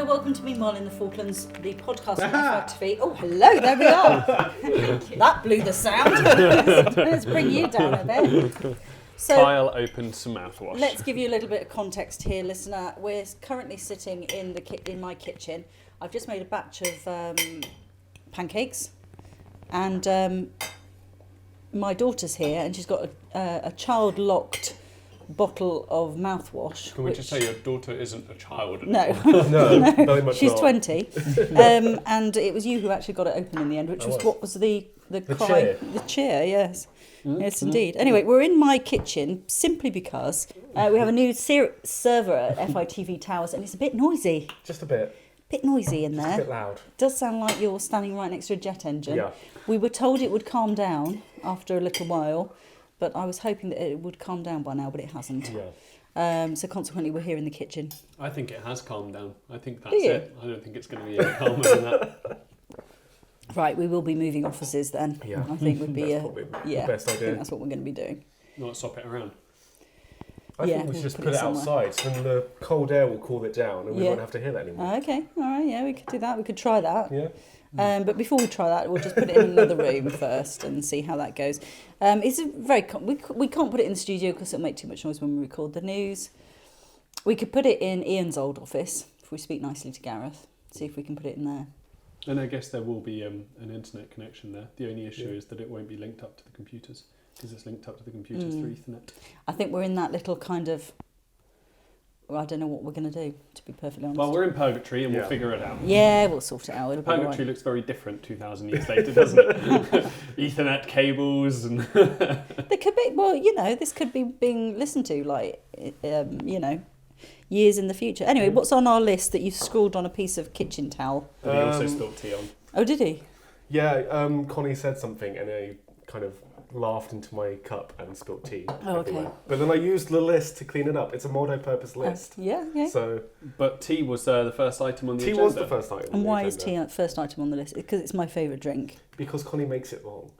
Hello, welcome to Meanwhile in the Falklands, the podcast on FITV. Oh, hello, there we are. That blew the sound. Let's bring you down a bit. So, Kyle opened some mouthwash. Let's give you a little bit of context here, listener. We're currently sitting in my kitchen. I've just made a batch of pancakes, and my daughter's here, and she's got a child-locked bottle of mouthwash. Can we just say your daughter isn't a child No. anymore? No, very much She's not. 20. And it was you who actually got it open in the end, which was what was the cry? chair. The chair, yes. Yes, indeed. Anyway, we're in my kitchen simply because we have a new server at FITV Towers, and it's a bit noisy. Just a bit. Bit noisy in there. A bit loud. It does sound like you're standing right next to a jet engine. Yeah. We were told it would calm down after a little while, but I was hoping that it would calm down by now, but it hasn't. Yeah. So consequently, we're here in the kitchen. I think it has calmed down. I think that's Do you? it. I don't think it's going to be any calmer than that. Right, we will be moving offices then. Yeah. I think would be That's probably yeah. the best I idea. think that's what we're going to be doing. Not swap it around. I Yeah, think we we'll should just put put it it somewhere. outside, so then the cold air will cool it down, and we Yeah. won't have to hear that anymore. Okay, all right, yeah, we could do that. We could try that. Yeah. But before we try that, we'll just put it in another room first and see how that goes. It's a very we can't put it in the studio because it'll make too much noise when we record the news. We could put it in Ian's old office if we speak nicely to Gareth. See if we can put it in there. And I guess there will be an internet connection there. The only issue is that it won't be linked up to the computers, because it's linked up to the computers through Ethernet. I think we're in that little kind of. Well, I don't know what we're going to do, to be perfectly honest. Well, we're in purgatory and we'll Yeah. figure it out. Yeah, we'll sort it out. It'll be all Purgatory right. looks very different 2,000 years later, doesn't it? Ethernet cables and... There could be, well, this could be being listened to, like, years in the future. Anyway, what's on our list that you've scrawled on a piece of kitchen towel? But he also spilled tea on. Oh, did he? Yeah, Connie said something, and I kind of laughed into my cup and spilled tea Oh, everywhere. okay. But then I used the list to clean it up. It's a multi-purpose list. Yeah, yeah. So But tea was the first item on the tea agenda. was the first item. on And the why is agenda. tea first item on the list? Because it's my favourite drink. Because Connie makes it wrong.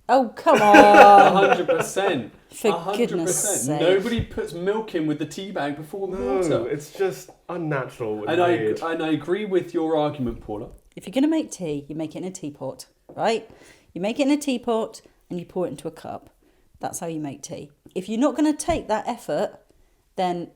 Oh, come on! 100%. For 100%. goodness sake. Nobody puts milk in with the tea bag before the No, water. it's just unnatural and And weird. I agree with your argument, Paula. If you're going to make tea, you make it in a teapot, right? You make it in a teapot and you pour it into a cup. That's how you make tea. If you're not going to take that effort, then,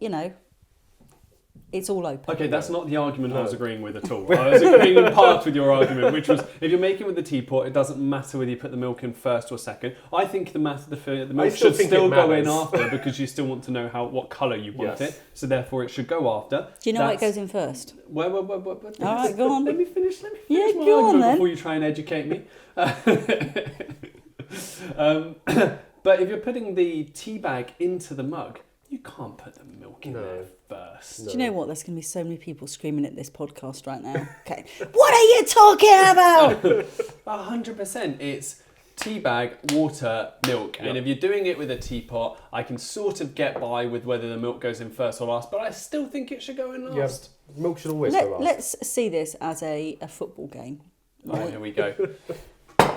it's all open. Okay, that's not the argument I was No. agreeing with at all. I was agreeing in part with your argument, which was if you're making with the teapot, it doesn't matter whether you put the milk in first or second. I think the milk still should think still it go in matters. after because you still want to know what colour you want Yes. it. So therefore, it should go after. Do you know what goes in first? Well, All right, go on. Let me finish my Yeah, go on argument then. before you try and educate me. But if you're putting the tea bag into the mug, you can't put the milk in No. there first. Do you know what? There's going to be so many people screaming at this podcast right now. Okay. What are you talking about? 100%. It's tea bag, water, milk. Yep. And if you're doing it with a teapot, I can sort of get by with whether the milk goes in first or last, but I still think it should go in Yeah, last. milk should always go last. Let's see this as a football game. Oh, here we go.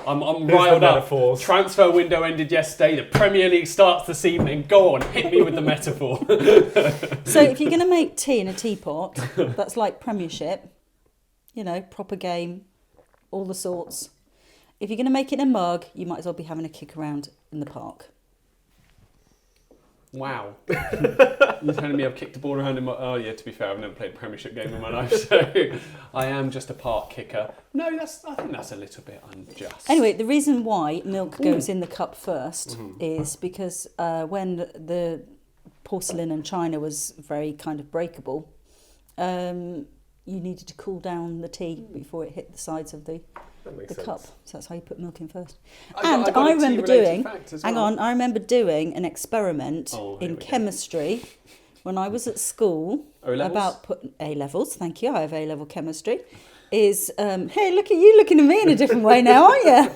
I'm Here's riled the up. metaphors. Transfer window ended yesterday. The Premier League starts this evening. Go on, hit me with the metaphor. So if you're going to make tea in a teapot, that's like Premiership, proper game, all the sorts. If you're going to make it in a mug, you might as well be having a kick around in the park. Wow. You're telling me I've kicked a ball around in my... Oh, yeah, to be fair, I've never played a Premiership game in my life, so I am just a park kicker. No, I think that's a little bit unjust. Anyway, the reason why milk goes in the cup first is because when the porcelain and china was very kind of breakable, you needed to cool down the tea before it hit the sides of the That makes sense. cup. So that's how you put milk in first. I And got I a remember tea-related doing, fact as hang well. on, I remember doing an experiment Oh, here in we go. chemistry when I was at school. O-levels? About putting A-levels, thank you, I have A-level chemistry. Hey, look at you looking at me in a different way now, aren't you?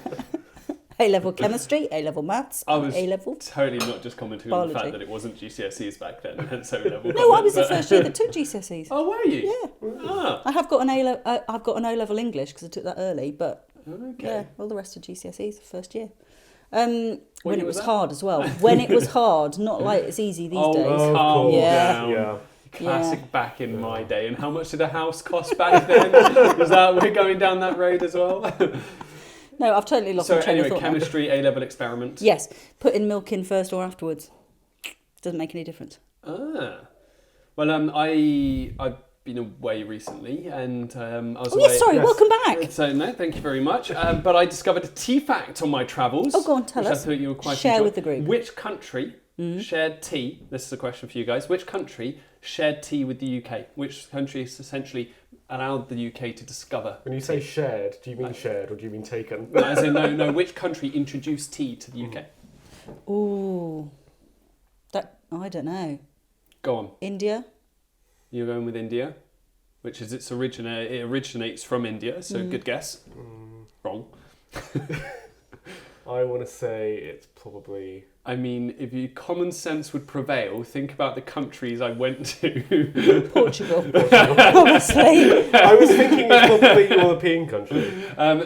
A-level chemistry, A-level maths, I was A-level. totally not just commenting on the fact Biology. that it wasn't GCSEs back then, hence O-level. No, I was the but- first year that took GCSEs. Oh, were you? Yeah, Ah, I have got an I've got an O-level English because I took that early, but okay. yeah, all the rest are GCSEs, first year. When year it was was that? hard as well. When it was hard, not like it's easy these days. calm Yeah. down. Yeah. Classic back in my day. And how much did a house cost back then? We're going down that road as well? No, I've totally lost my train of thought. Chemistry A-level experiment. Yes, putting milk in first or afterwards. Doesn't make any difference. Ah. Well, I've been away recently, and I was away. Yes, sorry, welcome back. So, no, thank you very much. But I discovered a tea fact on my travels. Oh, go on, tell us. I thought you were quite Share enjoy. with the group. Which country shared tea? This is a question for you guys. Which country shared tea with the UK? Which country essentially allowed the UK to discover? When you say shared, do you mean shared or do you mean taken? No, as in, no. Which country introduced tea to the UK? Ooh, I don't know. Go on. India. You're going with India, which is it originates from India. So good guess. Wrong. I want to say it's probably... I mean, if you common sense would prevail, think about the countries I went to. Portugal. Obviously. I was thinking it's probably a European country.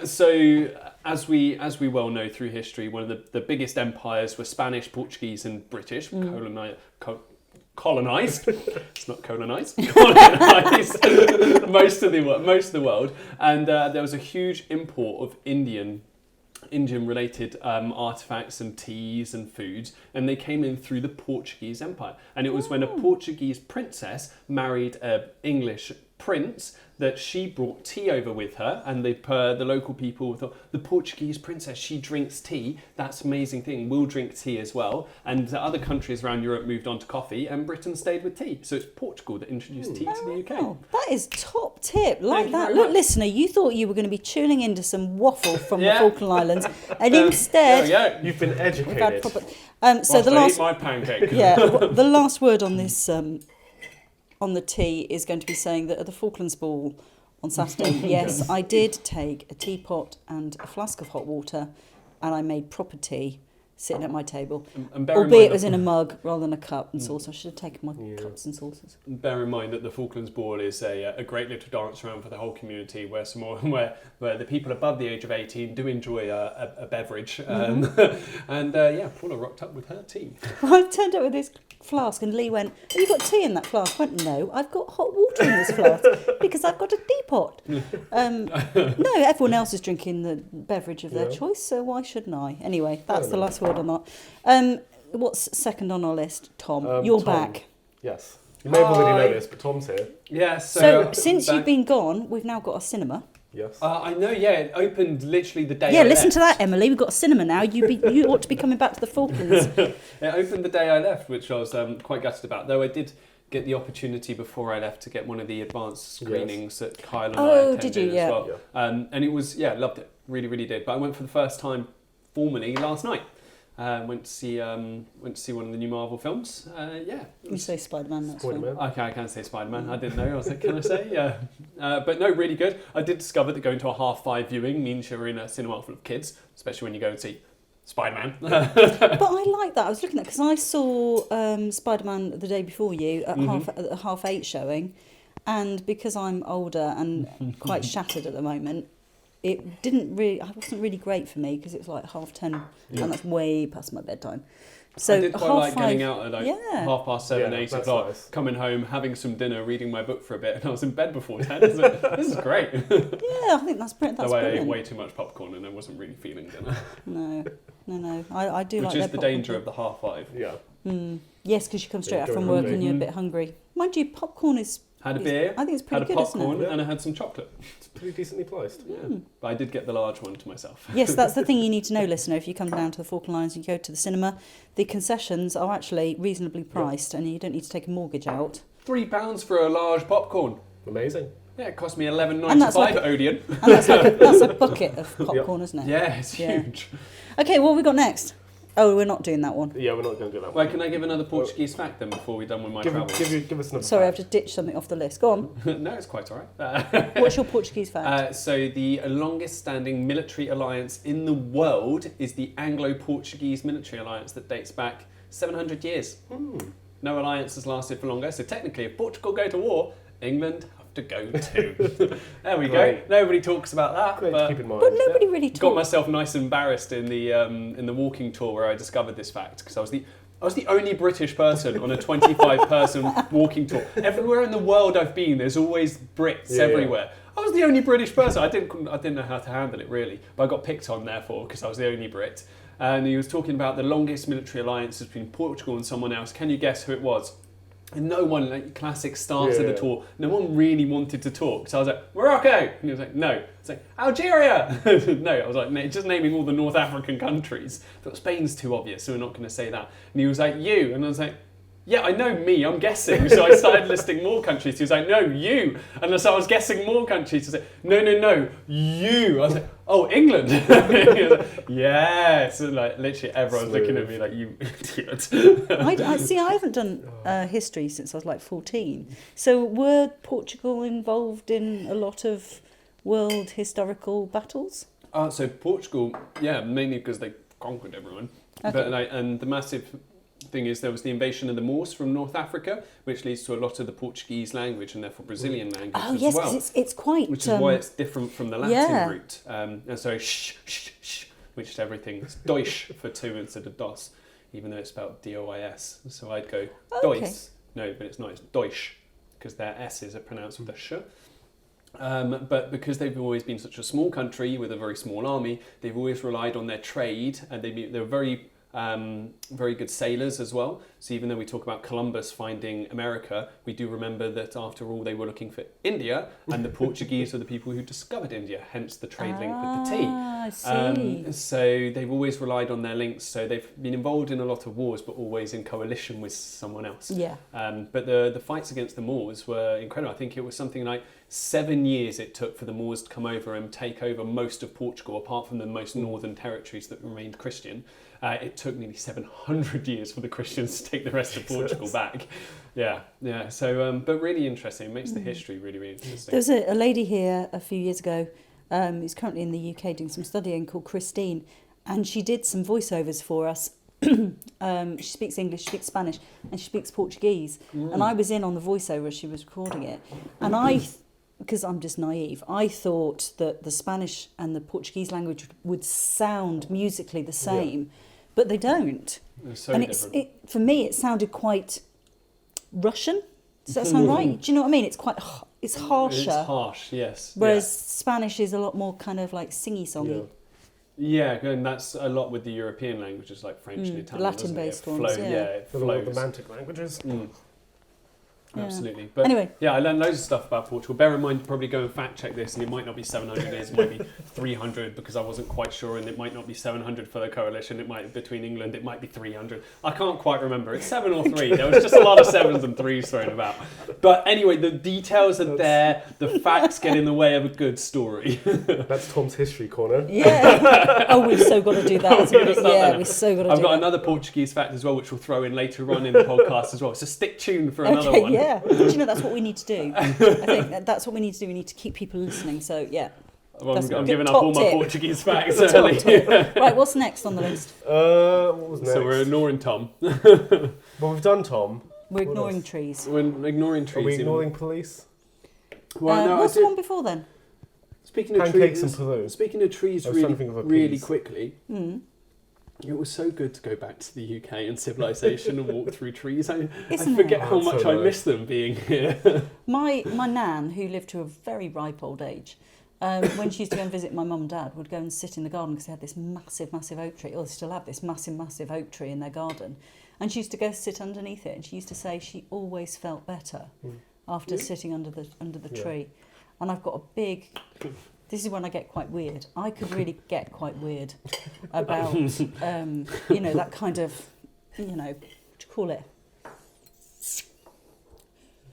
So, as we well know through history, one of the biggest empires were Spanish, Portuguese, and British. Colonized. It's not colonized. Colonized most of the world, and there was a huge import of Indian-related artifacts and teas and foods, and they came in through the Portuguese Empire. And it was when a Portuguese princess married an English prince that she brought tea over with her, and the local people thought, the Portuguese princess, she drinks tea, that's an amazing thing, we'll drink tea as well. And the other countries around Europe moved on to coffee, and Britain stayed with tea. So it's Portugal that introduced tea to the UK. Wow. That is top tip, like Thank you that. very Look, much. listener, you thought you were going to be tuning into some waffle from the Falkland Islands, and instead There we go. You've been we've had educated. proper... So Whilst the I last... eat my pancake. Yeah, the last word on this, on the tea, is going to be saying that at the Falklands Ball on Saturday, yes, I did take a teapot and a flask of hot water, and I made proper tea sitting at my table. And bear in Albeit mind it was in a mug rather than a cup and saucer. I should have taken my cups and saucers. Bear in mind that the Falklands Ball is a great little dance around for the whole community, where where the people above the age of 18 do enjoy a beverage. And Paula rocked up with her tea. I turned up with this flask, and Lee went, "Have you got tea in that flask?" I went, "No, I've got hot water in this flask because I've got a teapot." No, everyone else is drinking the beverage of their choice, so why shouldn't I? Anyway, that's the last word on that. What's second on our list, Tom? You're Tom. back. Yes. You may have already Hi. know this, but Tom's here. Yeah, So since back. you've been gone, we've now got a cinema. Yes. I know, yeah, it opened literally the day Yeah, I listen left. to that, Emily. We've got a cinema now. You ought to be coming back to the Falklands. It opened the day I left, which I was quite gutted about, though I did get the opportunity before I left to get one of the advanced screenings that Kyle and I attended did you? Yeah. as well. And it was, loved it, really, really did. But I went for the first time formally last night. Went to see one of the new Marvel films. You say Spider-Man, that's fine. Spider-Man. Okay, I can say Spider-Man. I didn't know. I was like, can I say? Yeah. But no, really good. I did discover that going to a 5:30 viewing means you're in a cinema full of kids, especially when you go and see Spider-Man. But I like that. I was looking at, because I saw Spider-Man the day before you at half 8 showing, and because I'm older and quite shattered at the moment, it wasn't really great for me, because it was like 10:30, and that's way past my bedtime. So I did quite like getting out at like 7:30, 8 that's o'clock, nice. coming home, having some dinner, reading my book for a bit, and I was in bed before 10. This is great. Yeah, I think that's brilliant. Though I ate Brilliant. way too much popcorn and I wasn't really feeling dinner. No. I do like Which their is the popcorn. danger of the 5:30. Yeah. Yes, because you come straight Yeah, out go from work hungry. and you're a bit hungry. Mind you, popcorn is... Had a beer, I think it's pretty had a good, isn't it? popcorn, and I had some chocolate. It's pretty decently priced. Yeah. But I did get the large one to myself. Yes, that's the thing you need to know, listener. If you come down to the Falkland Islands and you go to the cinema, the concessions are actually reasonably priced, and you don't need to take a mortgage out. £3 for a large popcorn. Amazing. Yeah, it cost me And $11.95 that's like at Odeon. And that's a bucket of popcorn, isn't it? Yeah, it's huge. Okay, what have we got next? Oh, we're not doing that one. Yeah, we're not going to do that Well, one. can I give another Portuguese fact then before we're done with my travels? Give us another Sorry, I've fact. just ditched something off the list. Go on. No, it's quite all right. What's your Portuguese fact? So the longest standing military alliance in the world is the Anglo-Portuguese military alliance that dates back 700 years. No alliance has lasted for longer, so technically if Portugal go to war, England have to go too. There we Great. go. Nobody talks about that. Great to But keep in mind. But nobody really got talks. myself nice and embarrassed in the walking tour where I discovered this fact, because I was the I was the only British person on a 25-person walking tour. Everywhere in the world I've been, there's always Brits everywhere. I was the only British person. I didn't know how to handle it really, but I got picked on therefore because I was the only Brit. And he was talking about the longest military alliance between Portugal and someone else. Can you guess who it was? And no one, like classic starts of the tour, no one really wanted to talk. So I was like, Morocco! And he was like, no. I was like, Algeria! No, I was like, just naming all the North African countries. But Spain's too obvious, so we're not going to say that. And he was like, you. And I was like, yeah, I know me, I'm guessing. So I started listing more countries. He was like, no, you. And so I was guessing more countries. He was like, no, you. I was like, oh, England. He was like, yes. And like, literally everyone's looking at me like, you idiot. I see, I haven't done history since I was like 14. So were Portugal involved in a lot of world historical battles? So Portugal, yeah, mainly because they conquered everyone. Okay. But and the massive thing is there was the invasion of the Moors from North Africa, which leads to a lot of the Portuguese language and therefore Brazilian language Oh, as yes, well. because it's quite... Which is why it's different from the Latin yeah. root. And so sh, which is everything. It's Deutsch for two instead of dos, even though it's spelled D-O-I-S. So I'd go Deutsch. No, but it's not. It's Deutsch, because their S's are pronounced with a sh. But because they've always been such a small country with a very small army, they've always relied on their trade, and they're very good sailors as well. So even though we talk about Columbus finding America, we do remember that after all they were looking for India, and the Portuguese are the people who discovered India, hence the trade link with the T. I see. So they've always relied on their links, so they've been involved in a lot of wars, but always in coalition with someone else. Yeah. But the fights against the Moors were incredible. I think it was something like 7 years it took for the Moors to come over and take over most of Portugal, apart from the most northern territories that remained Christian. It took nearly 700 years for the Christians to take the rest of Portugal back. Yeah. So, but really interesting. It makes the history really, really interesting. There was a lady here a few years ago who's currently in the UK doing some studying called Christine, and she did some voiceovers for us. She speaks English, she speaks Spanish, and she speaks Portuguese. And I was in on the voiceover as she was recording it. And because I'm just naive, I thought that the Spanish and the Portuguese language would sound musically the same, but they don't. So and different. for me, it sounded quite Russian. Does that sound right? Do you know what I mean? It's harsher. It's harsh, yes. Whereas Spanish is a lot more kind of like singy-songy. Yeah, and that's a lot with the European languages like French and Italian. Latin-based ones, ones, it The flows. romantic languages. Yeah. Absolutely. But Anyway. yeah, I learned loads of stuff about Portugal. Bear in mind, probably go and fact check this, and it might not be 700 years, it might be 300 because I wasn't quite sure, and it might not be 700 for the coalition. It might between England, it might be 300. I can't quite remember. It's 7 or 3. There was just a lot of 7s and 3s thrown about. But anyway, the details are there. The facts get in the way of a good story. That's Tom's history corner. Yeah. Oh, we've so got to do that. We're gonna start that. We've so got to do that. I've got another Portuguese fact as well, which we'll throw in later on in the podcast as well. So stick tuned for another one. Yeah. Do you know that's what we need to do? I think that's what we need to do. We need to keep people listening. So yeah. Well, That's I'm good. giving up Top all my tip. Portuguese facts Top early. tip. Right. What's next on the list? What was next? So we're ignoring Tom. Well, we've done Tom. We're What ignoring else? trees. We're ignoring trees. Are we even. ignoring police? Well, no, What's I the did- one before then? Speaking of Pancakes trees, and Peru. Speaking of trees, I was trying to think of a really piece. quickly. It was so good to go back to the UK and civilization and walk through trees. I Isn't forget it? how Oh, much so I nice. miss them being here. My nan, who lived to a very ripe old age, when she used to go and visit my mum and dad, would go and sit in the garden because they had this massive, massive oak tree. Or they still have this massive, massive oak tree in their garden. And she used to go sit underneath it. And she used to say she always felt better after sitting under the tree. And I've got a big... This is when I get quite weird. I could really get quite weird about, that kind of, what do you call it?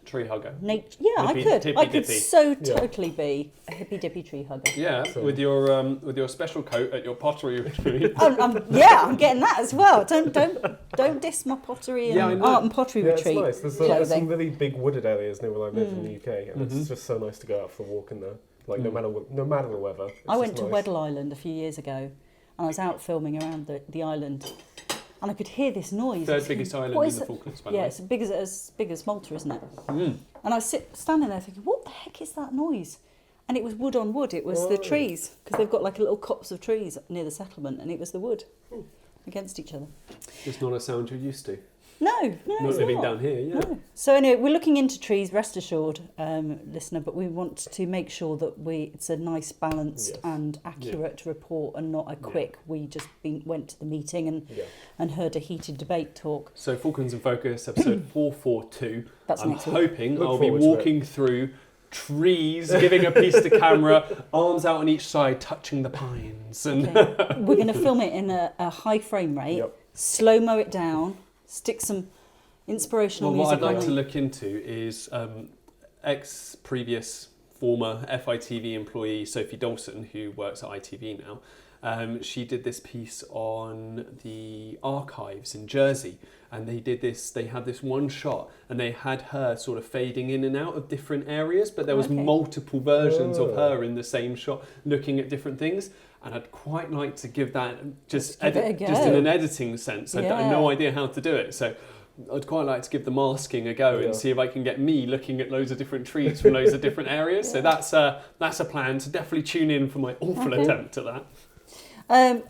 Tree hugger. I Hippy- could. I could hippy-dippy. so totally be a hippy-dippy tree hugger. Yeah, So- with your special coat at your pottery retreat. I'm getting that as well. Don't diss my pottery and Yeah, I know. art and pottery Yeah, it's retreat. nice. There's some clothing. really big wooded areas near where I live in the UK, and it's just so nice to go out for a walk in there. Like no matter the weather. It's I went just to nice. Weddell Island a few years ago, and I was out filming around the island, and I could hear this noise. Third I was biggest thinking, island what in is the it? Falklands, by the Yeah, way. it's big as Malta, isn't it? And I was standing there thinking, what the heck is that noise? And it was wood on wood. It was the trees, because they've got like a little copse of trees near the settlement, and it was the wood. against each other. It's not a sound you're used to. No, Not it's living not. down here, yeah. No. So anyway, we're looking into trees, rest assured, listener, but we want to make sure that it's a nice, balanced Yes. and accurate report and not a quick, we just went to the meeting and heard a heated debate talk. So Falklands in Focus, episode 442. That's I'm next week. hoping Look I'll be forward to walking through trees, giving a piece to camera, arms out on each side, touching the pines. And Okay. We're going to film it in a high frame rate, Yep. slow-mo it down, stick some inspirational well, what music I'd like on to it. look into is previous former FITV employee Sophie Dawson, who works at ITV now. She did this piece on the archives in Jersey, and they had this one shot, and they had her sort of fading in and out of different areas, but there was Okay. multiple versions of Oh. her in the same shot looking at different things. And I'd quite like to give that just Let's give it a just in go. an editing sense. I Yeah. have no idea how to do it, so I'd quite like to give the masking a go Yeah. and see if I can get me looking at loads of different trees from loads of different areas. So that's a plan. So definitely tune in for my awful Okay. attempt at that.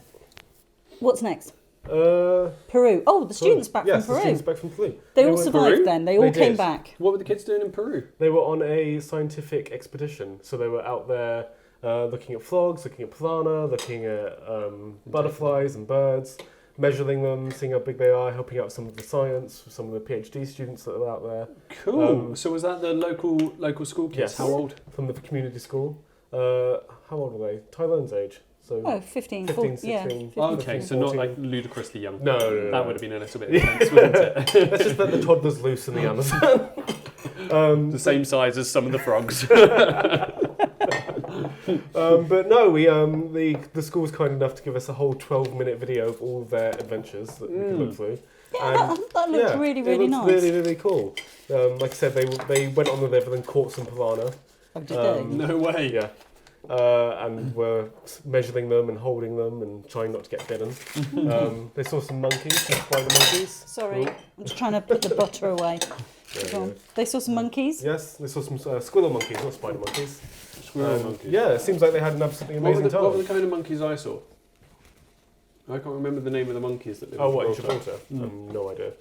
What's next? Uh, Peru. Oh, the students back yes, from the Peru. students back from Peru. They all went- survived Peru? then. They all They came did. back. What were the kids doing in Peru? They were on a scientific expedition, so they were out there looking at frogs, looking at piranha, looking at butterflies and birds, measuring them, seeing how big they are, helping out some of the science, some of the PhD students that are out there Cool. So was that the local school kids? Yes. How old? from the community school. How old were they? Tyrone's age. So Oh, 15, 15, 14, yeah. 16. 15, Okay, so 14. not like ludicrously young. No, no, no. That would have been a little bit intense, wouldn't it? Let's just let the toddlers loose in the Amazon. The same size as some of the frogs. But no, we the school was kind enough to give us a whole 12-minute video of all of their adventures that we could look through. Yeah, that looked really, really it looked nice. really, really cool. Like I said, they went on the river and caught some piranha. Oh, did they? No way. Yeah. And were measuring them and holding them and trying not to get bitten. They saw some monkeys, some spider monkeys. Sorry, I'm just trying to put the butter away. There Go you on. go. They saw some monkeys. Yes, they saw some squirrel monkeys, not spider monkeys. Squirrel monkeys. Yeah, it seems like they had an absolutely What were, amazing what were time. the kind of monkeys I saw? I can't remember the name of the monkeys that lived Oh, in what, in Gibraltar. Gibraltar? No idea.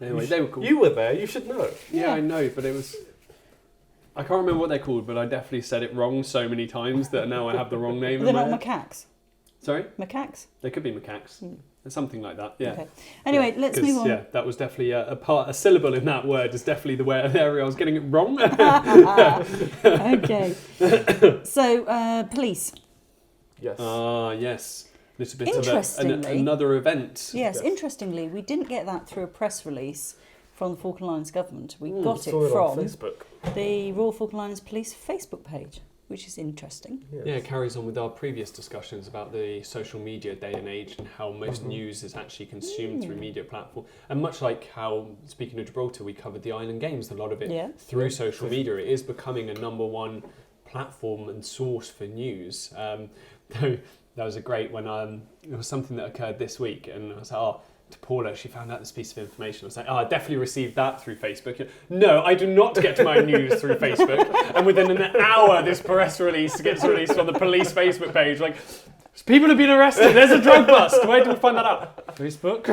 Anyway, they were cool. You were there, you should know. Yeah, Yeah. I know, but it was... I can't remember what they're called, but I definitely said it wrong so many times that now I have the wrong name They're in my not head. macaques. Sorry? Macaques? They could be macaques. Something like that, yeah. Okay. Anyway, Yeah, let's 'cause, move on. Yeah, that was definitely a syllable in that word is definitely the area I was getting it wrong. Okay. So, police. Yes. Ah, yes. Little bit of Interestingly- another event. Yes, Yes. interestingly, we didn't get that through a press release from the Falkland Islands government. We got it Saw it on from Facebook. the Royal Falkland Islands Police Facebook page, which is interesting. Yes. Yeah, it carries on with our previous discussions about the social media day and age and how most news is actually consumed through media platform. And much like how, speaking of Gibraltar, we covered the Island Games, a lot of it Yeah. through social media. It is becoming a number one platform and source for news. Though that was a great when it was something that occurred this week, and I was like, oh, to Paula, she found out this piece of information. I was like, oh, I definitely received that through Facebook. No, I do not get my news through Facebook. And within an hour, this press release gets released on the police Facebook page. Like, people have been arrested. There's a drug bust. Where do we find that out? Facebook.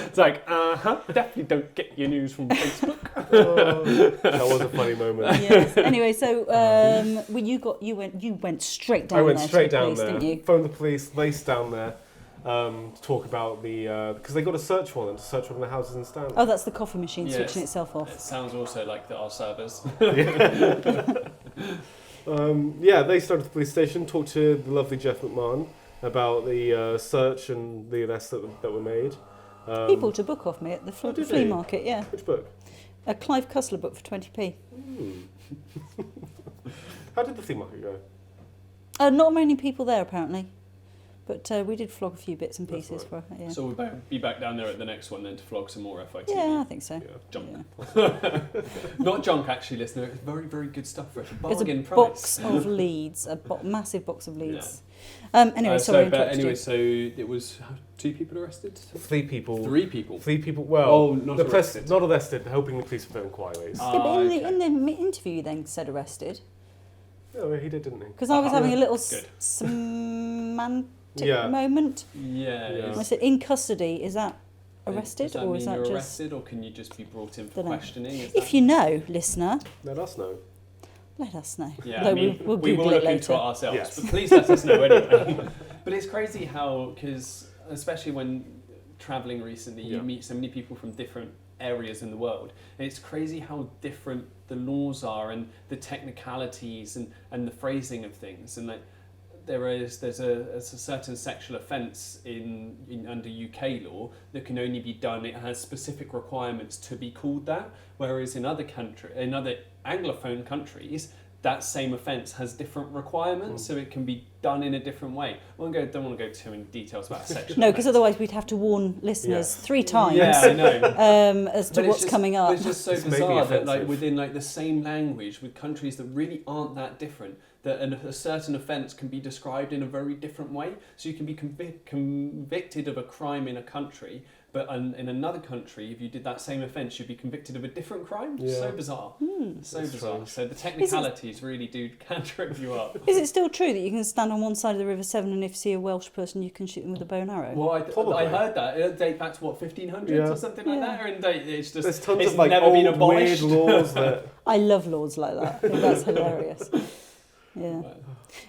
It's like, definitely don't get your news from Facebook. That was a funny moment. Yes. Anyway, so you went straight down I went there straight to the down police, there, didn't you? phoned the police, raced down there to talk about the because they got a search warrant to search one of the houses in Stanley. Oh, that's the coffee machine Yes. switching itself off. It sounds also like our servers. Yeah, they started at the police station, talked to the lovely Jeff McMahon about the search and the arrests that were made. He bought a book off me at the did flea he? market, yeah. Which book? A Clive Cussler book for 20p. How did the flea market go? Not many people there, apparently. But we did flog a few bits and That's pieces right. for yeah. So we'll be back down there at the next one then to flog some more FITV. Yeah, I think so. Yeah. Junk. Yeah. Not junk, actually, listener. It's very, very good stuff for a It's bargain a price. box of leads, massive box of leads. Anyway, sorry, I interrupted you. so it was 2 people arrested? 3 people. 3 people. 3 people. Well, Oh, not the press arrested. not arrested, helping the police with their inquiries. Yeah, but in, okay. in the interview, you then said arrested. Oh, he did, didn't he? Because I was having a little Good. semantic Yeah. moment. Yeah. I said in custody. Is that arrested, Does that or mean is that you're just? arrested, or can you just be brought in for Dunno. questioning? If you know, listener, Let us know. let us know. Yeah, Though I mean, we'll we will Google it look into later. it ourselves, Yes. but please let us know anyway. But it's crazy how, because especially when travelling recently, you Yeah. meet so many people from different areas in the world. And it's crazy how different the laws are and the technicalities and the phrasing of things. And like there's a certain sexual offence in under UK law that can only be done. It has specific requirements to be called that, whereas in other Anglophone countries, that same offence has different requirements, so it can be done in a different way. I don't want to go too many details about sexual No, because offence. otherwise we'd have to warn listeners 3 times Yeah, I know. as to But it's what's just- coming up. but it's just so It's maybe bizarre that like offensive. within like the same language with countries that really aren't that different, that a certain offence can be described in a very different way. So you can be convicted of a crime in a country, but in another country, if you did that same offence, you'd be convicted of a different crime. Yeah. So bizarre. So That's bizarre. strange. So the technicalities really do can trip you up. Is it still true that you can stand on one side of the River Severn and if you see a Welsh person, you can shoot them with a bow and arrow? Well, I Probably. heard that. It'll date back to what, 1500s Yeah. or something like Yeah. that? And it's just There's tons it's of like never been old weird abolished. laws that. I love laws like that. I think that's hilarious. Yeah. But-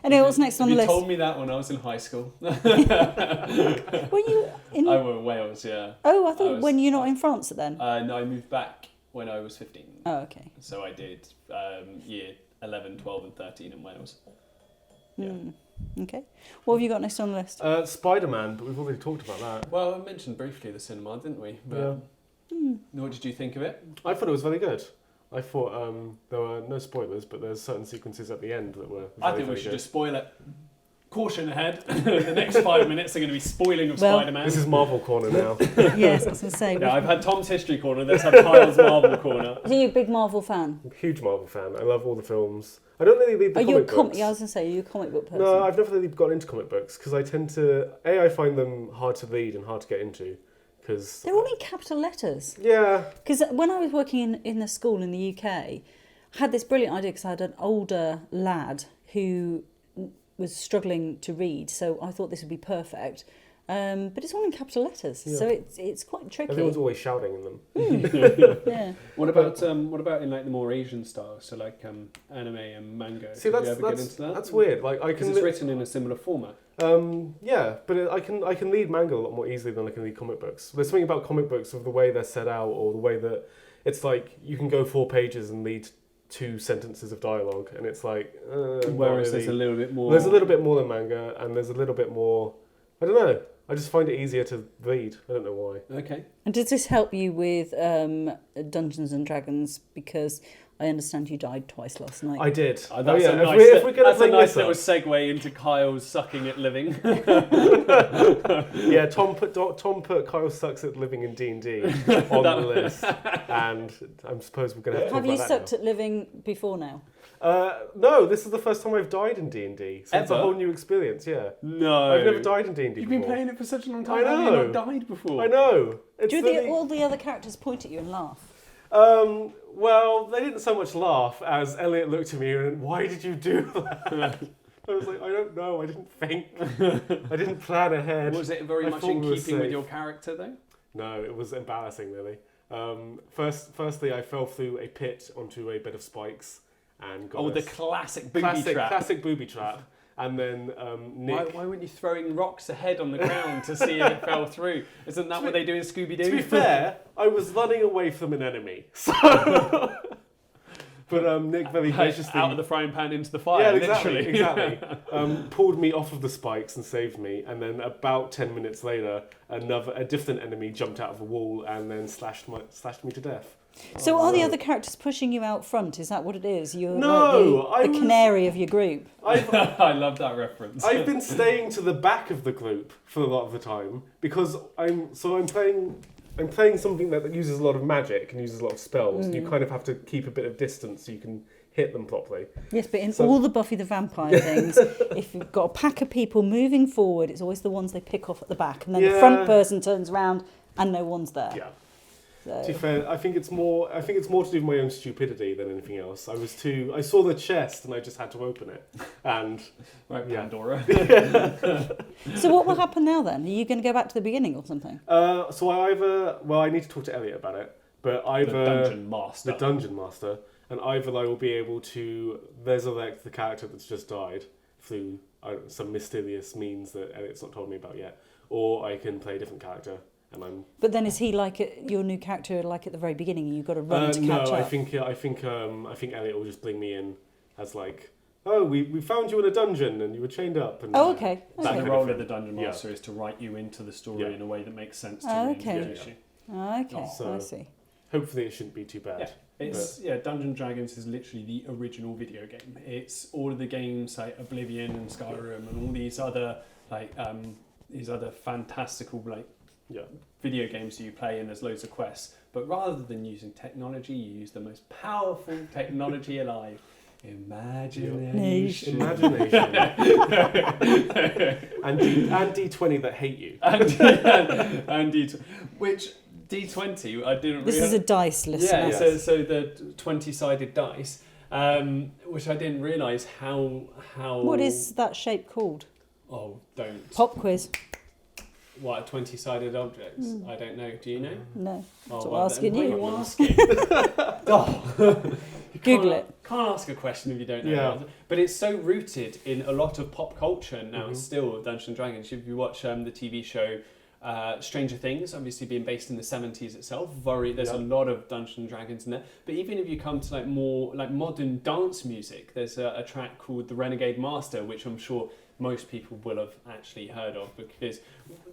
Anyway, what's next on the You list? told me that when I was in high school. Were you in? I was in Wales, yeah. Oh, I I thought was- when you're not in France then. No, I moved back when I was 15. Oh, okay. So I did year 11, 12 and 13 in Wales. Okay. What have you got next on the list? Spider-Man, but we've already talked about that. Well, I mentioned briefly the cinema, didn't we? But what did you think of it? I thought it was very good. I thought there were no spoilers, but there's certain sequences at the end that were. I very, think we very should good. just spoil it. Caution ahead. The next 5 minutes are going to be spoiling of Well, Spider-Man. This is Marvel Corner now. Yes, I was going to say. Yeah, I've had Tom's History Corner, let's have Kyle's Marvel Corner. Are you a big Marvel fan? Huge Marvel fan. I love all the films. I don't really read the Are you a comic books. Yeah, I was going to say, are you a comic book person? No, I've never really got into comic books because I tend to. I find them hard to read and hard to get into. Because They're all in capital letters. yeah, Because when I was working in the school in the UK, I had this brilliant idea because I had an older lad who was struggling to read, so I thought this would be perfect. But it's all in capital letters, so it's quite tricky. everyone's always shouting in them. Yeah. What about in like the more Asian style, so like anime and manga? See, Did you ever get into that? that's weird. Like I Because can. it's written in a similar format. Yeah, but I can read manga a lot more easily than I can read comic books. There's something about comic books of the way they're set out, or the way that it's like you can go 4 pages and read 2 sentences of dialogue, and it's like. Whereas there's a little bit more. There's a little bit more than manga, and there's a little bit more. I don't know. I just find it easier to read. I don't know why. Okay. And does this help you with Dungeons and Dragons? Because I understand you died twice last night. I did. That's a nice, if we're gonna that's a bring nice this little up, segue into Kyle's sucking at living. yeah, Tom put Kyle sucks at living in D&D on the list, and I suppose we're going to have to talk Have you about sucked that at living before now? now. No, this is the first time I've died in D&D, so it's a Ever? whole new experience. Yeah, No. I've never died in D&D. You've been before. playing it for such a long time. I Have you know. not died before? I know. It's Do really- all the other characters point at you and laugh? Well, they didn't so much laugh as Elliot looked at me and went, "Why did you do that?" I was like, "I don't know. I didn't think. I didn't plan ahead." Was it very I much thought in we were keeping with safe. your character though? No, it was embarrassing, really. Firstly, I fell through a pit onto a bed of spikes and got The classic booby classic, trap. classic booby trap. And then Nick. Why weren't you throwing rocks ahead on the ground to see if it fell through? Isn't that what they do in Scooby-Doo? To be fair, I was running away from an enemy. So, but Nick very graciously out of the frying pan into the fire, yeah, literally. exactly. Pulled me off of the spikes and saved me. And then about 10 minutes later, a different enemy jumped out of a wall and then slashed me to death. So are the other characters pushing you out front? Is that what it is? You're No, like the canary of your group. I love that reference. I've been staying to the back of the group for a lot of the time because I'm playing something that uses a lot of magic and uses a lot of spells. You kind of have to keep a bit of distance so you can hit them properly. Yes, but in all the Buffy the Vampire things, if you've got a pack of people moving forward, it's always the ones they pick off at the back, and then the front person turns around and no one's there. Yeah. To be fair, I think it's more to do with my own stupidity than anything else. I saw the chest and I just had to open it. And Right, Pandora. So what will happen now then? Are you going to go back to the beginning or something? So I need to talk to Elliot about it. But either The Dungeon Master. and either I will be able to resurrect the character that's just died through some mysterious means that Elliot's not told me about yet, or I can play a different character. But then is he like your new character like at the very beginning? You've got to run to catch up. I think Elliot will just bring me in as like, oh, we found you in a dungeon and you were chained up. And okay. The role of the Dungeon Master is to write you into the story in a way that makes sense to you. Okay, So I see. Hopefully it shouldn't be too bad. Yeah, Dungeons and Dragons is literally the original video game. It's all of the games like Oblivion and Skyrim and all these other fantastical video games that you play, and there's loads of quests. But rather than using technology, you use the most powerful technology alive. Imagination. And D20 that hate you. and D20. Which D20, I didn't This is a dice, listener. Yeah, so the 20-sided dice, which I didn't realise how... What is that shape called? Oh, don't. Pop quiz. What, 20-sided objects? I don't know. Do you know? No. Oh, So asking you. What are you asking? Google it. Can't ask a question if you don't know. Yeah. But it's so rooted in a lot of pop culture now. Still, Dungeons and Dragons. If you watch the TV show Stranger Things, obviously being based in the 70s itself, there's a lot of Dungeons and Dragons in there. But even if you come to like more like modern dance music, there's a track called The Renegade Master, which I'm sure most people will have actually heard of, because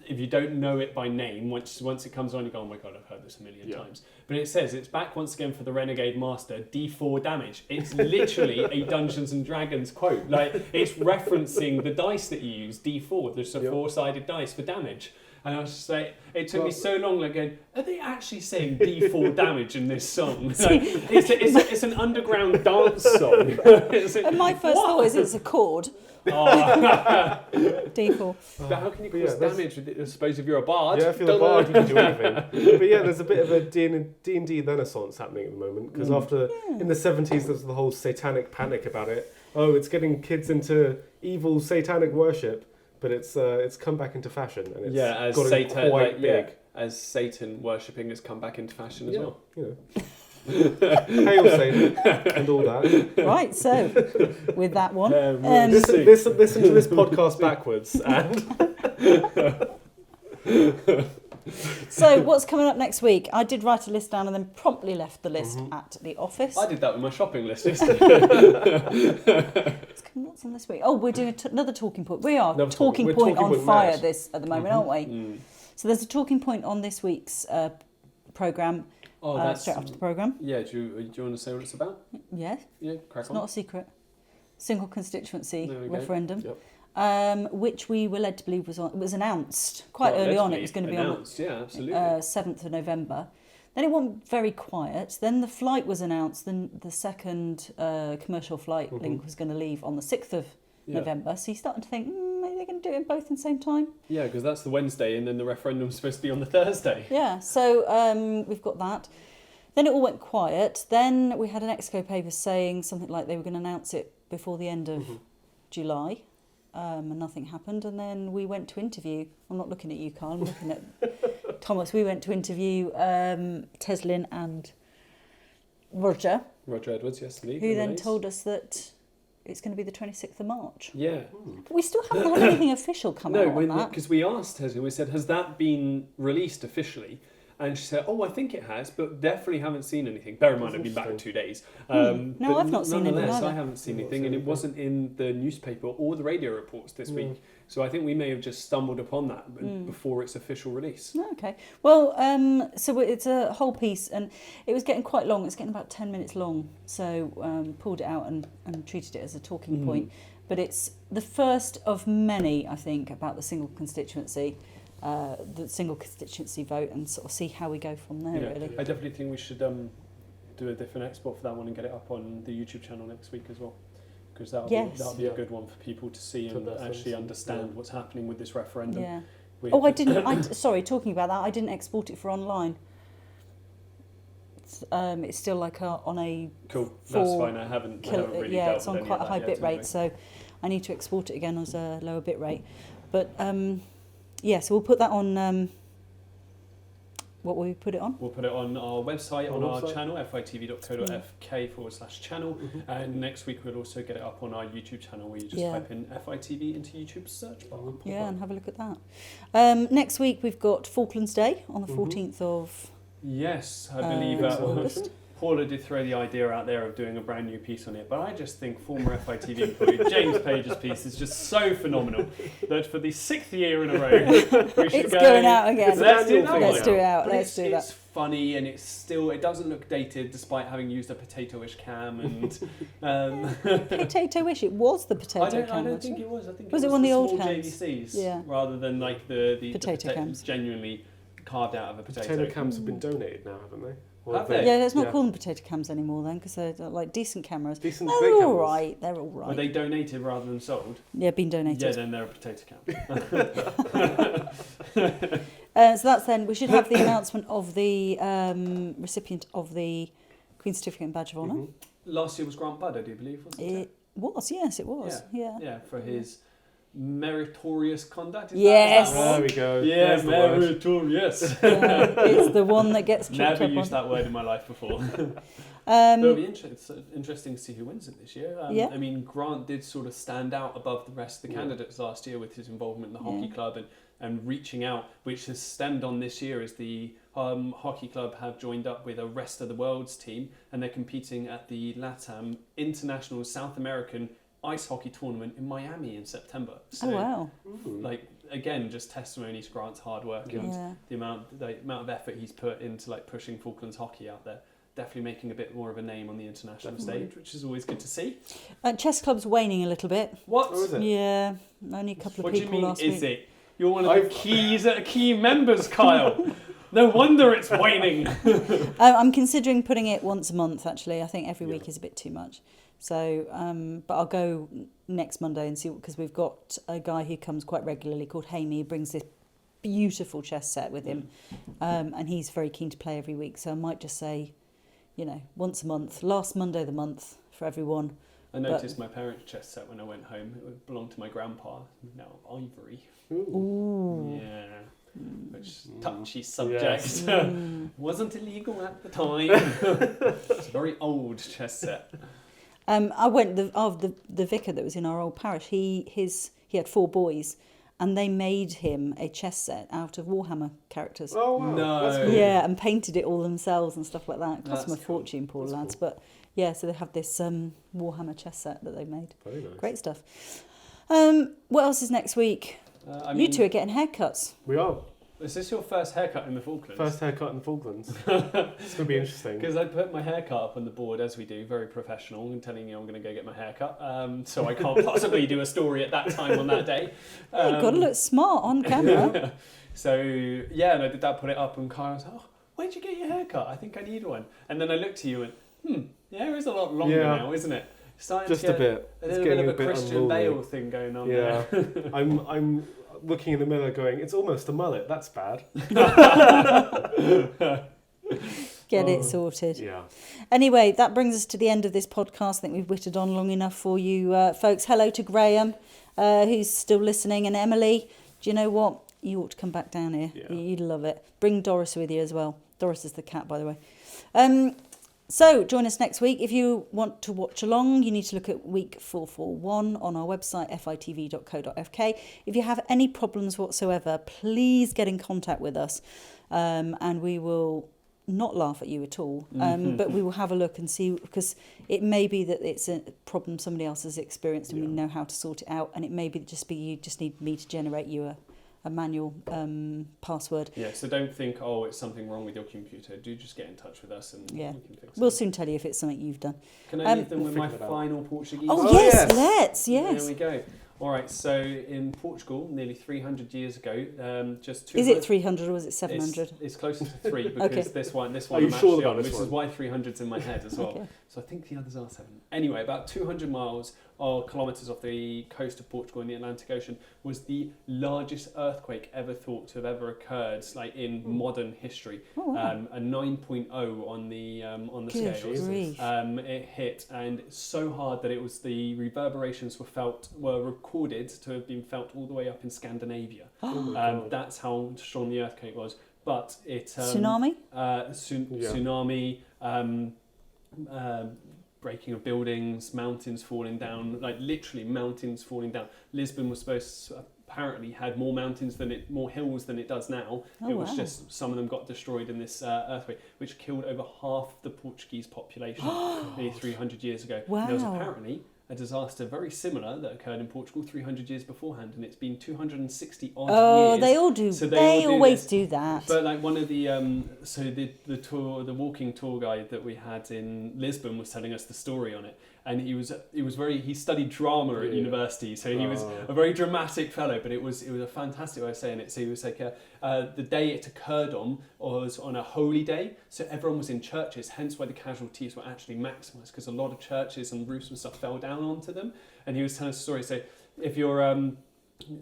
if you don't know it by name, once it comes on, you go, oh my god, I've heard this a million times. But it says it's back once again for the Renegade Master, D4 damage. It's literally a Dungeons and Dragons quote. Like, it's referencing the dice that you use, D4. There's a 4-sided dice for damage. And I was just like, it took me so long, like going, are they actually saying D4 damage in this song? Like, it's an underground dance song. And my first thought is it's a chord. D4. But how can you cause damage? I suppose if you're a bard. Yeah, if you're a bard, you can do anything. But yeah, there's a bit of a D&D renaissance happening at the moment, because in the 70s, there's the whole satanic panic about it. Oh, it's getting kids into evil satanic worship. But it's come back into fashion, and it's as got Satan, quite big. as Satan worshipping has come back into fashion as well. You know. Hail Satan and all that. Right, so with that one, listen to this podcast backwards. So what's coming up next week? I did write a list down and then promptly left the list at the office. I did that with my shopping list. What's on this week? Oh, we're doing another talking point. We are We're talking point on fire mad. this at the moment, aren't we? So there's a talking point on this week's programme. Straight after the programme. Yeah, do you want to say what it's about? Yeah. Yeah, crack It's on. not a secret. Single constituency Referendum. referendum. Which we were led to believe was announced quite early on. It was going to be announced, on 7th of November. Then it went very quiet. Then the flight was announced. Then the second commercial flight link was going to leave on the 6th of November. So you started to think, maybe they're going to do it both in the same time. Yeah, because that's the Wednesday, and then the referendum's supposed to be on the Thursday. Yeah, so we've got that. Then it all went quiet. Then we had an Exco paper saying something like they were going to announce it before the end of July. And nothing happened, and then we went to interview. I'm not looking at you, Carl, I'm looking at Thomas. We went to interview Teslin and Roger Edwards, yes, who then told us that it's going to be the 26th of March. Yeah. But we still haven't had anything official come out on that. Because we asked Teslin, we said, has that been released officially? And she said, oh, I think it has, but definitely haven't seen anything. Bear in mind, I've been back in 2 days. No, I've not seen anything either. I haven't seen anything, and it wasn't in the newspaper or the radio reports this week. So I think we may have just stumbled upon that before its official release. Okay. Well, so it's a whole piece, and it was getting quite long. It's getting about 10 minutes long. So pulled it out and treated it as a talking point. But it's the first of many, I think, about the single constituency. The single constituency vote, and sort of see how we go from there. Really, I definitely think we should do a different export for that one and get it up on the YouTube channel next week as well, because that'll be a good one for people to see and actually understand what's happening with this referendum. Yeah. Sorry, talking about that, I didn't export it for online. it's still like on a Cool. That's for fine. I haven't really yeah, dealt it's with on any quite of a high that bit yet, rate, so I need to export it again as a lower bit rate. But yeah, so we'll put that on. What will we put it on? We'll put it on our website, On on our website. channel, fitv.co.fk/channel. And next week we'll also get it up on our YouTube channel, where you just type in FITV into YouTube's search bar. Yeah, and have a look at that. Next week we've got Falklands Day on the 14th of Yes, I believe August. Paula did throw the idea out there of doing a brand new piece on it, but I just think former FITV employee James Page's piece is just so phenomenal that for the 6th year in a row, we should It's going out again. Let's do that Let's one. do it out. But Let's do that. It's funny, and it doesn't look dated despite having used a potato-ish cam and. Potato-ish. It was the potato I don't cam. think it was. I think Was it it was one of the old small cams? JVCs, Yeah. rather than like the Potato cams. genuinely carved out of a potato. Potato cams have been donated now, haven't they? Or Have they? Yeah, let's not call them potato cams anymore then, because they're like decent cameras. Decent They're big all cameras. right. They're all right. Were they donated rather than sold? Yeah, been donated. Yeah, then they're a potato cam. So that's then. We should have the announcement of the recipient of the Queen's Certificate and Badge of Honour. Last year was Grant Budd, I do believe, wasn't it? It was, yes, it was. Yeah. Yeah, for his meritorious conduct. Yes. Is that There one? we go. Yeah, There's the word. meritorious. Yeah, it's the one that gets tripped Never up used on. that word in my life before. It'll be interesting to see who wins it this year. Yeah. I mean, Grant did sort of stand out above the rest of the candidates last year with his involvement in the hockey club and reaching out, which has stemmed on this year as the hockey club have joined up with a rest of the world's team, and they're competing at the LATAM International South American Ice Hockey Tournament in Miami in September. So, Oh wow! like, again, just testimony to Grant's hard work and the amount of effort he's put into like pushing Falklands hockey out there. Definitely making a bit more of a name on the international stage, which is always good to see. Chess club's waning a little bit. What? Oh, is it? Yeah, only a couple of What do you people mean, last is week. it? You're one of the key members, Kyle. No wonder it's waning. I'm considering putting it once a month. Actually, I think every week is a bit too much. So, but I'll go next Monday and see, because we've got a guy who comes quite regularly called Hamey. He brings this beautiful chess set with him, and he's very keen to play every week. So I might just say, once a month, last Monday of the month for everyone. I noticed my parents' chess set when I went home. It belonged to my grandpa, now ivory. Ooh. Yeah. Which touchy subject. Wasn't illegal at the time. It's a very old chess set. I went the vicar that was in our old parish. He had 4 boys, and they made him a chess set out of Warhammer characters. Oh wow. No. That's cool. Yeah, and painted it all themselves and stuff like that. It cost them a That's cool. fortune, poor That's lads. cool. But yeah, so they have this Warhammer chess set that they made. Very nice. Great stuff. What else is next week? You two are getting haircuts. We are. Is this your first haircut in the Falklands? First haircut in the Falklands. It's going to be interesting. Because I put my haircut up on the board, as we do, very professional, and telling you I'm going to go get my haircut. So I can't possibly do a story at that time on that day. You've got to look smart on camera. So, yeah, and I did that, put it up, and Kyle was like, oh, where'd you get your haircut? I think I need one. And then I looked to you and your hair is a lot longer now, isn't it? Starting Just to get a bit. A It's little bit getting of a Christian unruly. Bale thing going on Yeah. there. I'm looking in the mirror going, it's almost a mullet. That's bad. Get it sorted. Yeah. Anyway, that brings us to the end of this podcast. I think we've whittled on long enough for you folks. Hello to Graham, who's still listening, and Emily. Do you know what? You ought to come back down here. Yeah. You'd love it. Bring Doris with you as well. Doris is the cat, by the way. So join us next week. If you want to watch along, you need to look at week 441 on our website, fitv.co.fk. If you have any problems whatsoever, please get in contact with us, and we will not laugh at you at all, but we will have a look and see, because it may be that it's a problem somebody else has experienced and we know how to sort it out, and it may be you just need me to generate you a manual password. Yeah, so don't think, it's something wrong with your computer. Do just get in touch with us and we can fix it. We'll soon tell you if it's something you've done. Can I leave them with we'll my figure it out. final Portuguese? Oh, Oh, yes, yes. let's, yes. There we go. All right, so in Portugal, nearly 300 years ago, just 200... Is it 300 or was it 700? It's closer to 3 because this one you I'm sure actually about on, this which one? is why 300's in my head as well. Okay. So I think the others are 7. Anyway, about 200 miles kilometres off the coast of Portugal in the Atlantic Ocean, was the largest earthquake ever thought to have ever occurred, like in modern history. Oh, wow. A 9.0 on the Good scales. grief. It hit, and it's so hard that it was the reverberations were recorded to have been felt all the way up in Scandinavia. That's how strong the earthquake was. But it Tsunami? Tsunami, breaking of buildings, mountains falling down, like literally mountains falling down. Lisbon was apparently had more hills than it does now. It was just some of them got destroyed in this earthquake, which killed over half the Portuguese population nearly 300 years ago. Wow. There was apparently a disaster very similar that occurred in Portugal 300 years beforehand, and it's been 260 odd years. Oh, they all do. So they always do that. But like one of the the walking tour guide that we had in Lisbon was telling us the story on it, and he studied drama at university, so he was a very dramatic fellow. But it was a fantastic way of saying it. So he was like the day it occurred on was on a holy day, so everyone was in churches, hence why the casualties were actually maximised, because a lot of churches and roofs and stuff fell down onto them. And he was telling us a story. So if you're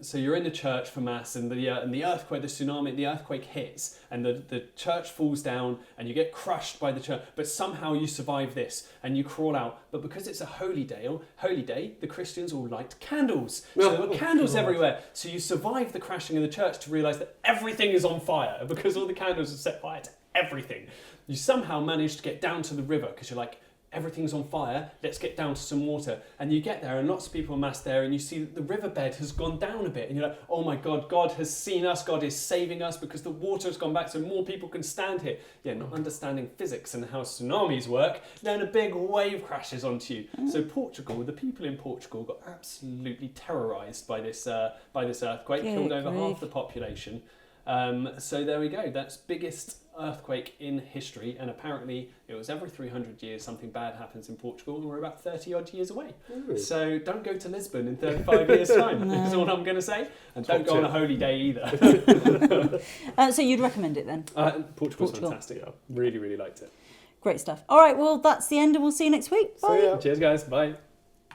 so you're in the church for mass, and the earthquake, the earthquake hits, and the church falls down, and you get crushed by the church, but somehow you survive this, and you crawl out. But because it's a holy day, the Christians all light candles. So there were candles everywhere. So you survive the crashing of the church to realise that everything is on fire, because all the candles are set fire to everything. You somehow manage to get down to the river, because you're like, everything's on fire, let's get down to some water. And you get there, and lots of people are massed there, and you see that the riverbed has gone down a bit, and you're like, oh my God, God has seen us, God is saving us, because the water has gone back so more people can stand here. Yeah, not understanding physics and how tsunamis work, then a big wave crashes onto you. So the people in Portugal got absolutely terrorised by this earthquake, killed over half the population. So there we go, that's biggest earthquake in history, and apparently it was every 300 years something bad happens in Portugal, and we're about 30 odd years away. Ooh. So don't go to Lisbon in 35 years time. That's all I'm going to say. And don't go on a holy day either. So you'd recommend it then? Portugal's fantastic. I really, really liked it. Great stuff. All right, well, that's the end, and we'll see you next week. Bye. Cheers guys, bye.